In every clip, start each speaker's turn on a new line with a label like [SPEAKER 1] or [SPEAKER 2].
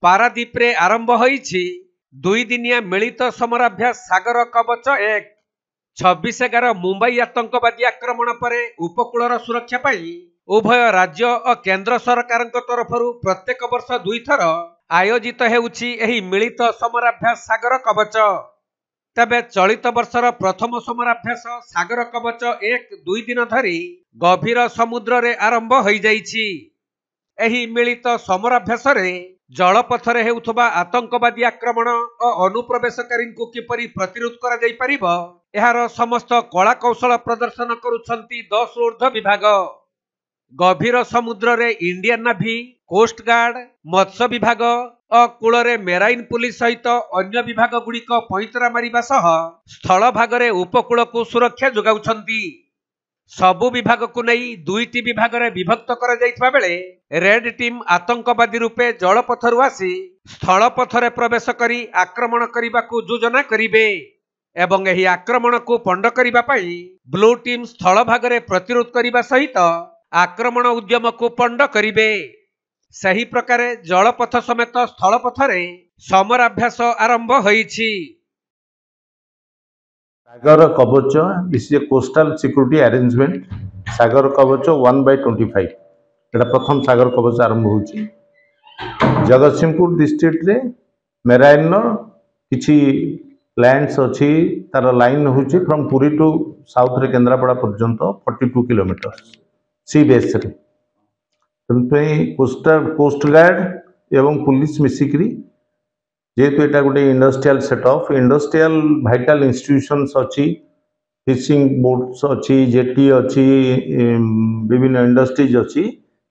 [SPEAKER 1] पारादीप्रे आरंभ होईछि 2 दिनिया मिलित समराभ्यास सागर कवच 1। 26/11 मुंबई आतंकवादी आक्रमण पर उपकूलर सुरक्षा पाई उभय राज्य और केंद्र सरकार तरफ प्रत्येक वर्ष 2 थर आयोजित हेउछि एही मिलित समराभ्यास सागर कवच। तबे चलित वर्षर प्रथम समराभ्यास सागर कवच 1 2 दिन धरी गभीर समुद्र रे आरंभ होई जाइछि। एही मिलित समराभ्यास रे जलपथरे हेउथबा आतंकवादी आक्रमण और अनुप्रवेशकारी को किपरि प्रतिरोध करा जाई परिबो एहार समस्त कला कौशल प्रदर्शन करुछंती 10 ऊर्ध्व विभाग। गभीर समुद्र रे इंडियन नेवी, कोस्ट गार्ड, मत्स्य विभाग और कूलरे मेराइन पुलिस सहित अन्य विभाग गुड़िक पैंतरा मारिबा सह स्थल भागरे उपकूल को सुरक्षा जोगाउछंती। सबु विभाग को नहीं 2टी विभाग रे विभक्त करा जाइतबा बेले रेड टीम आतंकवादी रूपे जलपथरु आसी स्थल पथरे प्रवेश करी आक्रमण करिबा को योजना करिवे एवं एही आक्रमण को पंड करिबा पई ब्लू टीम स्थल भाग रे प्रतिरोध करिबा सहित आक्रमण उद्यम को पंड करिवे। सही प्रकार जलपथ समेत स्थल पथरे समराभ्यास आरंभ होईछि।
[SPEAKER 2] Sagar Kavach this is coastal security arrangement Sagar Kavach 1/25 एटा प्रथम सागर कवच आरंभ होची। जगतसिंहपुर डिस्ट्रिक्ट रे मेराइन किछि लैंड्स अछि तार लाइन होची फ्रॉम पुरी टू साउथ रे केंद्रापड़ा पर्यंत 42 किलोमीटर सी बेस रे। कोस्ट गार्ड एवं पुलिस मिसिक्री जेहेतु एटा गोटे industrial setup industrial vital institutions अच्छी फिशिंग बोट्स अच्छी जेटी अच्छी विभिन्न इंडस्ट्रीज अच्छी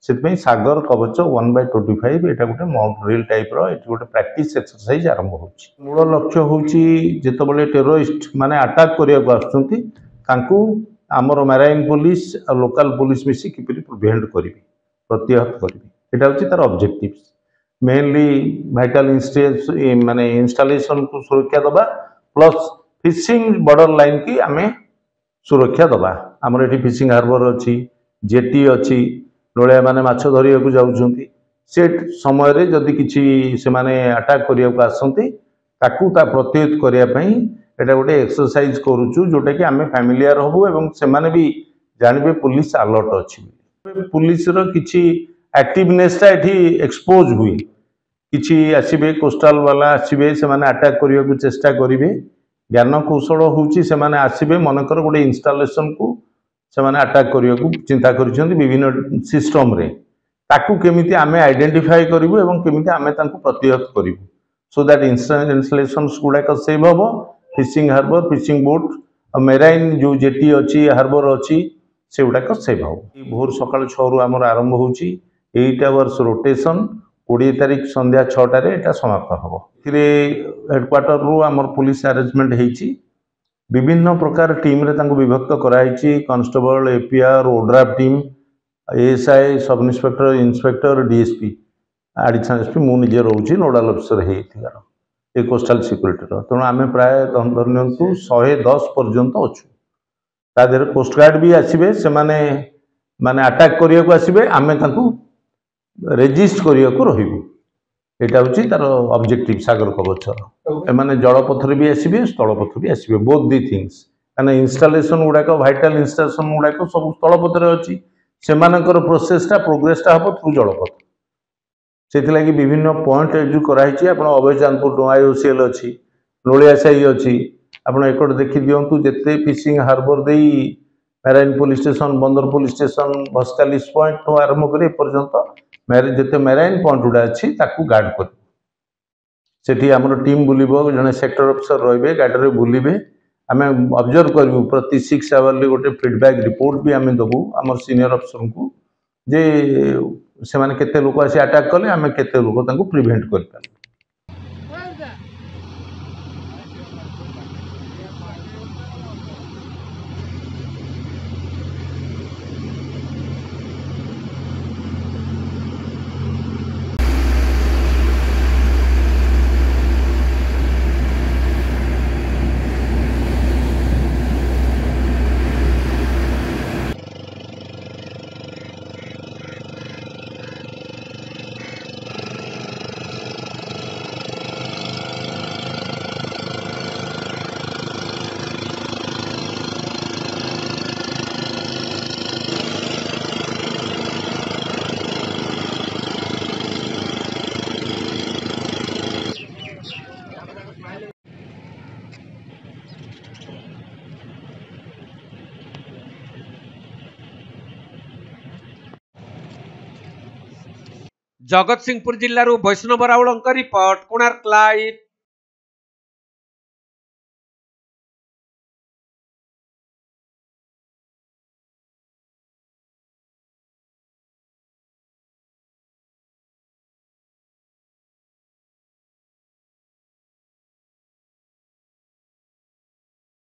[SPEAKER 2] से सागर कवच 1/25 एटा गोटे मॉक ड्रिल टाइप रो गोटे प्रैक्टिस एक्सरसाइज आरंभ होची। मूल लक्ष्य होची जेतबले टेररिस्ट माने अटैक करिया को आछुंती तांकू हमर मैराइन पुलिस और लोकल पुलिस मिसी किपरि प्रिवेंट करिवे प्रतिहत करिवे एटा होची तार ऑब्जेक्टिव्स। मेनली भाइटाल माने इंस्टॉलेशन को सुरक्षा दबा प्लस फिशिंग बॉर्डर लाइन की आमे सुरक्षा दबा। हमर एठी फिशिंग हार्बर अच्छी जेटी अच्छी लोलिया माने माछ धरिया को जाउछंती से समय रे जदी किछि से माने अटैक करिया को आसंती ताकू ता प्रतिहत करिया पई एटा गोटे एक्सरसाइज करूछु जोटा कि आमे फैमिलियर होबो एवं से माने भी जानबे पुलिस अलर्ट अछि। पुलिस रो किछि एक्टिवनेस ता एठी एक्सपोज हुई किछि आसीबे कोस्टल वाला आसीबे से माने अटैक करिया को चेष्टा करिवे ज्ञान कौशल होउची से माने आसीबे मनकर गोटे इंस्टॉलेशन को से माने अटैक करिया को चिंता करिसंती विभिन्न सिस्टम रे ताकू केमिति आमे आइडेंटिफाई करिवो एवं केमिति आमे तांको प्रतिहत करिवो सो दैट इंस्टॉलेशंस गुडा का सेव हबो। Fishing harbour fishing boat marine जो जेटी अछि हार्बर अछि से गुडा का सेव हबो। भोर सकाळ 6 रु हमर आरंभ होउची 8 आवर्स रोटेशन 20 तारीख संध्या 6 एटा समाप्त हम। हेडक्वार्टर रु आमर पुलिस अरेंजमेंट होती विभिन्न प्रकार टीम रे तांको विभक्त कराई constable APR ODRAF team ASI sub inspector inspector DSP additional SP मु निजे रोची नोडाल ऑफिसर हे कोस्टल सिक्योरिटी तेणु आम प्राय धरनियंतु 110 पर्यंत अच्छु ता देहरे कोस्ट गार्ड भी आसबे से माने अटैक करिया को आसबे आमे तांको रेजिस्ट करिया को रहिबो एटा होची तार ऑब्जेक्टिव सागर कवचर। एमाने जलपथर भी आसबे स्थलपथ भी आसबे बोथ दी थिंग्स काना इंस्टॉलेशन गुडा भाइटाल इंस्टॉलेशन गुडा सब स्थलपथर अच्छी से प्रोसेसटा प्रोग्रेसटा हम थ्रू जलपथ से विभिन्न पॉइंट एजू कराई आप अभयचांदपुर आईओसीएल अच्छी लोलियासाई अच्छी आप एक देखी दिंतु जिते फिशिंग हार्बर दे मेराइन पुलिस स्टेशन बंदर पुलिस स्टेशन भस्कालिस पॉइंट तो आरंभ कर पर्यंत जिते मेराइन पॉइंट गुड़ा अच्छी गार्ड कर सेठी आमर टीम बुलिबो जने सेक्टर ऑफिसर रहिबे गाड़ी बुलिबे आम ऑब्जर्व करूँ प्रति 6 आवर गोटे फीडबैक रिपोर्ट भी आम देबू आम सीनियर ऑफिसर को जे से माने केते लोक आसी अटैक कले आम केते लोक तांको प्रिवेंट कर पारे।
[SPEAKER 1] ଜଗତସିଂହପୁର ଜିଲ୍ଲାରୁ ବୈଷ୍ଣବ ରାଉଳଙ୍କ ରିପୋର୍ଟ, କୋଣାର୍କ ଲାଇଭ୍।